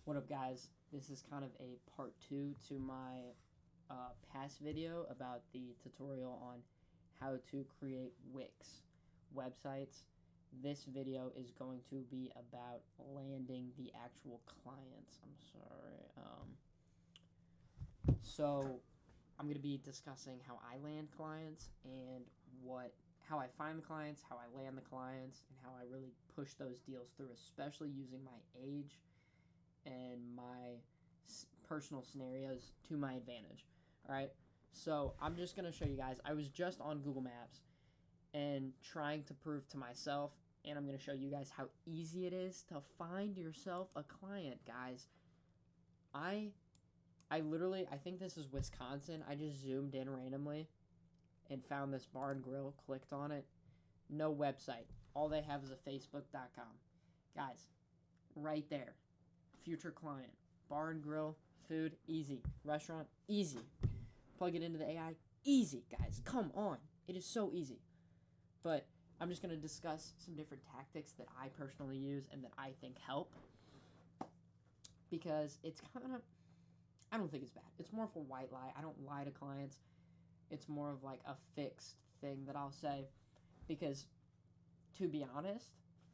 What up, guys? This is kind of a part two to my past video about the tutorial on how to create Wix websites. This video is going to be about landing the actual clients. I'm sorry. So I'm going to be discussing how I land clients and how I find the clients, how I land the clients, and how I really push those deals through, especially using my age and my personal scenarios to my advantage. All right. So I'm just going to show you guys. I was just on Google Maps and trying to prove to myself, and I'm going to show you guys how easy it is to find yourself a client, guys. I literally, I think this is Wisconsin. I just zoomed in randomly and found this bar and grill, clicked on it. No website. All they have is a facebook.com. Guys, right there. Future client. Bar and grill, food, easy. Restaurant, easy. Plug it into the AI, easy, guys. Come on. It is so easy. But I'm just going to discuss some different tactics that I personally use and that I think help. Because it's kind of, I don't think it's bad. It's more of a white lie. I don't lie to clients. It's more of like a fixed thing that I'll say. Because, to be honest,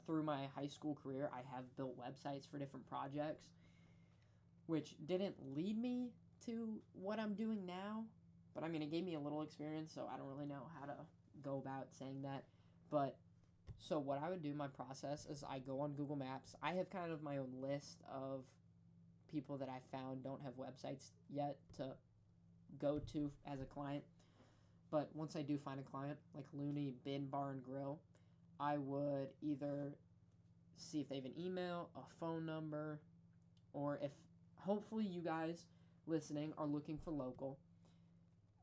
through my high school career, I have built websites for different projects, which didn't lead me to what I'm doing now. But I mean, it gave me a little experience, so I don't really know how to go about saying that. But so what I would do, my process is I go on Google Maps. I have kind of my own list of people that I found don't have websites yet to go to as a client. But once I do find a client, like Looney Bin Bar and Grill, I would either see if they have an email, a phone number, or if hopefully you guys listening are looking for local,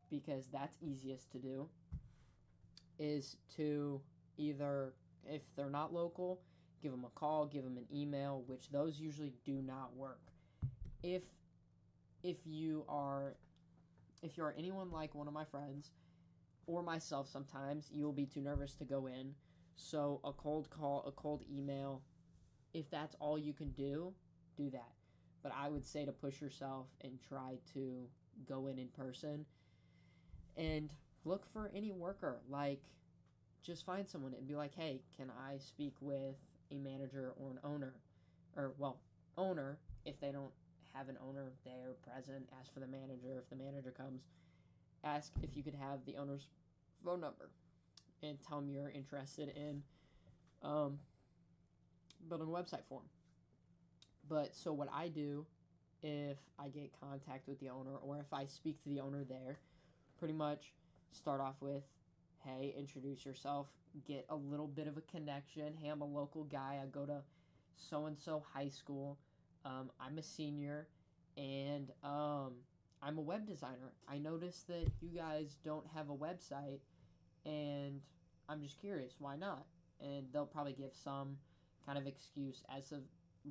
because that's easiest to do, is to either, if they're not local, give them a call, give them an email, which those usually do not work. If you are anyone like one of my friends or myself, sometimes you will be too nervous to go in. So a cold call, a cold email, if that's all you can do, do that. But I would say to push yourself and try to go in person and look for any worker. Like, just find someone and be like, hey, can I speak with a manager or an owner? Or, well, owner, if they don't have an owner there present, ask for the manager. If the manager comes, ask if you could have the owner's phone number and tell them you're interested in building a website for them. But so what I do, if I get contact with the owner or if I speak to the owner there, pretty much start off with, hey, introduce yourself, get a little bit of a connection. Hey, I'm a local guy. I go to so-and-so high school. I'm a senior, and I'm a web designer. I noticed that you guys don't have a website, and I'm just curious, why not? And they'll probably give some kind of excuse as to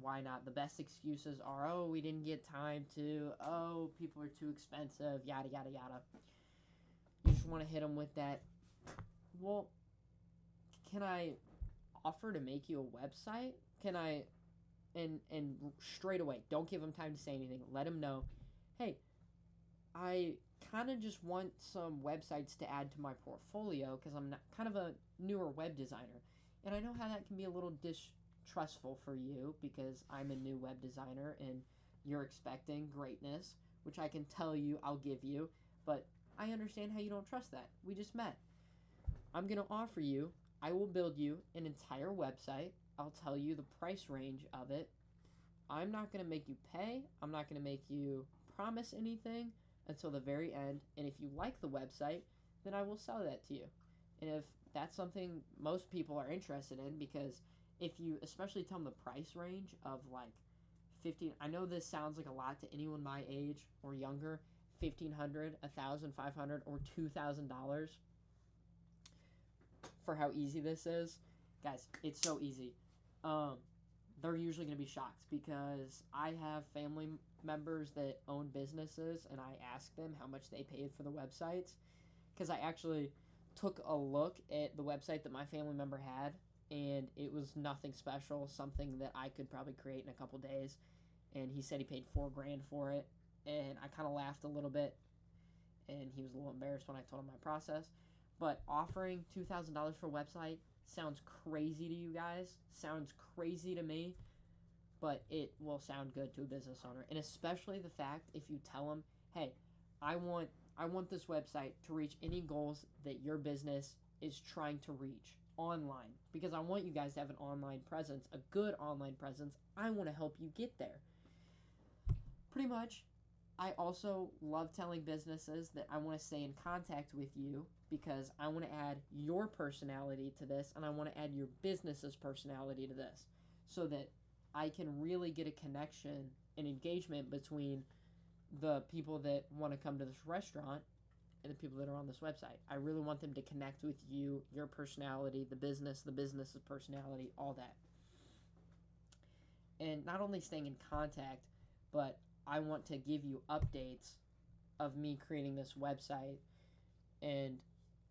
why not. The best excuses are, oh, we didn't get time to, oh, people are too expensive, yada, yada, yada. You just want to hit them with that, well, can I offer to make you a website? Can I, and straight away, don't give them time to say anything. Let them know, hey, I kind of just want some websites to add to my portfolio because I'm not, kind of a newer web designer. And I know how that can be a little distrustful for you because I'm a new web designer and you're expecting greatness, which I can tell you I'll give you. But I understand how you don't trust that. We just met. I'm going to offer you, I will build you an entire website. I'll tell you the price range of it. I'm not going to make you pay. I'm not going to make you promise anything until the very end. And if you like the website, then I will sell that to you. And if that's something most people are interested in, because if you especially tell them the price range of like 15, I know this sounds like a lot to anyone my age or younger, $1,500, $1,500, or $2,000 for how easy this is. Guys, it's so easy. They're usually going to be shocked because I have family members that own businesses and I ask them how much they paid for the websites because I actually took a look at the website that my family member had and it was nothing special, something that I could probably create in a couple days. and he said he paid $4,000 for it, and I kind of laughed a little bit, and he was a little embarrassed when I told him my process. But offering $2,000 for a website sounds crazy to you guys, sounds crazy to me, but it will sound good to a business owner. And especially the fact if you tell them, hey, I want this website to reach any goals that your business is trying to reach online, because I want you guys to have an online presence, a good online presence. I want to help you get there. Pretty much, I also love telling businesses that I want to stay in contact with you because I want to add your personality to this, and I want to add your business's personality to this, so that I can really get a connection and engagement between the people that want to come to this restaurant and the people that are on this website. I really want them to connect with you, your personality, the business's personality, all that. And not only staying in contact, but I want to give you updates of me creating this website. And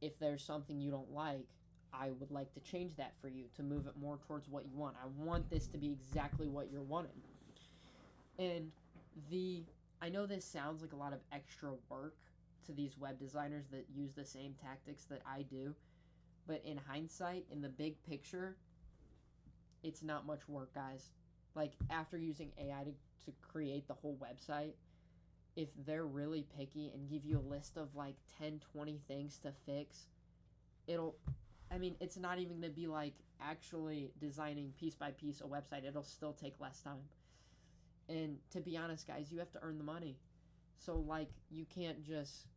if there's something you don't like, I would like to change that for you to move it more towards what you want. I want this to be exactly what you're wanting. And I know this sounds like a lot of extra work to these web designers that use the same tactics that I do, but in hindsight, in the big picture, it's not much work, guys. Like, after using AI to create the whole website, if they're really picky and give you a list of like 10, 20 things to fix, it's not even going to be like actually designing piece by piece a website. It'll still take less time. And to be honest, guys, you have to earn the money. So, like, you can't just,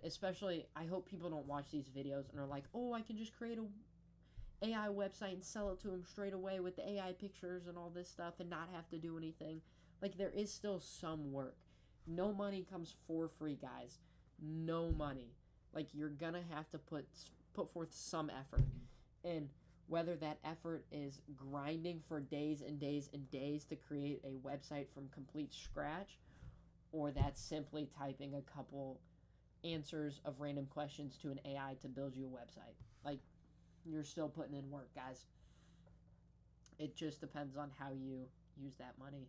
especially, I hope people don't watch these videos and are like, oh, I can just create a AI website and sell it to them straight away with the AI pictures and all this stuff and not have to do anything. Like, there is still some work. No money comes for free, guys. No money. Like, you're gonna have to put forth some effort. And whether that effort is grinding for days and days and days to create a website from complete scratch, or that's simply typing a couple answers of random questions to an AI to build you a website. Like, you're still putting in work, guys. It just depends on how you use that money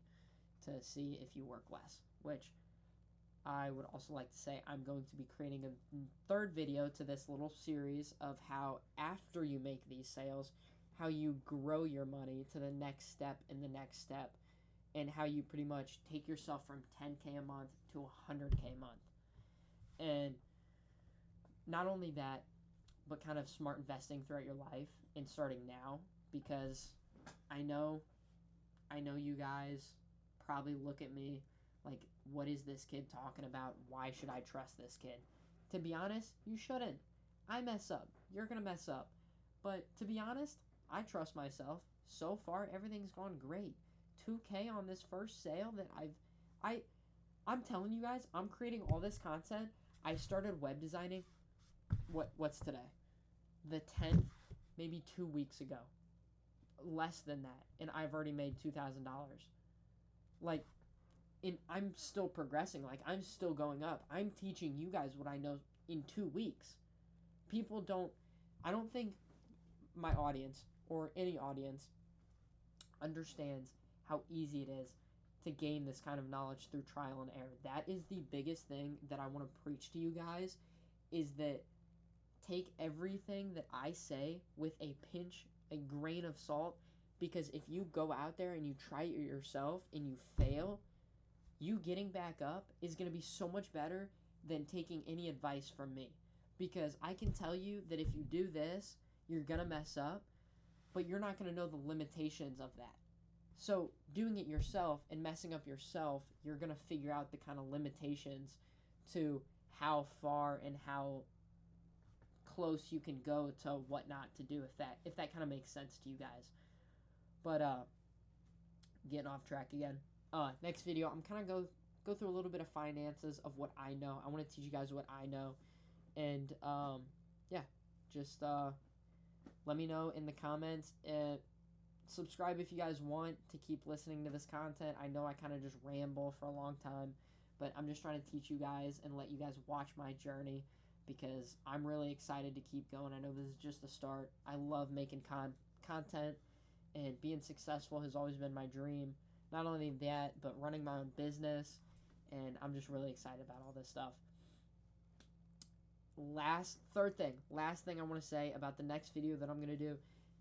to see if you work less, which I would also like to say I'm going to be creating a third video to this little series of how, after you make these sales, how you grow your money to the next step and the next step, and how you pretty much take yourself from 10K a month to 100K a month. And not only that, but kind of smart investing throughout your life and starting now, because I know you guys probably look at me like, what is this kid talking about? Why should I trust this kid? To be honest, you shouldn't. I mess up. You're going to mess up. But to be honest, I trust myself. So far, everything's gone great. 2K on this first sale that I'm telling you guys, I'm creating all this content. I started web designing, what's today? The 10th, maybe 2 weeks ago. Less than that. And I've already made $2,000. Like, I'm still progressing. Like, I'm still going up. I'm teaching you guys what I know in 2 weeks. I don't think my audience or any audience understands how easy it is to gain this kind of knowledge through trial and error. That is the biggest thing that I want to preach to you guys, is that take everything that I say with a grain of salt, because if you go out there and you try it yourself and you fail, you getting back up is going to be so much better than taking any advice from me. Because I can tell you that if you do this, you're going to mess up, but you're not going to know the limitations of that. So doing it yourself and messing up yourself, you're going to figure out the kind of limitations to how far and how close you can go to what not to do, if that kind of makes sense to you guys. But getting off track again. Next video, I'm kind of go through a little bit of finances of what I know. I want to teach you guys what I know. And just let me know in the comments. Subscribe if you guys want to keep listening to this content. I know I kind of just ramble for a long time, but I'm just trying to teach you guys and let you guys watch my journey, because I'm really excited to keep going. I know this is just a start. I love making content, and being successful has always been my dream. not only that, but running my own business, and I'm just really excited about all this stuff. Last thing I want to say about the next video that I'm going to do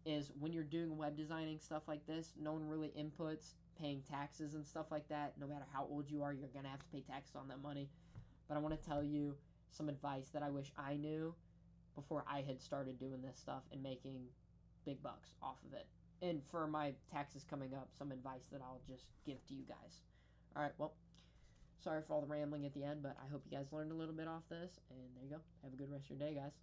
is when you're doing web designing stuff like this, no one really inputs paying taxes and stuff like that. No matter how old you are, you're going to have to pay taxes on that money. But I want to tell you some advice that I wish I knew before I had started doing this stuff and making big bucks off of it. And for my taxes coming up, some advice that I'll just give to you guys. All right, well, sorry for all the rambling at the end, but I hope you guys learned a little bit off this. And there you go. Have a good rest of your day, guys.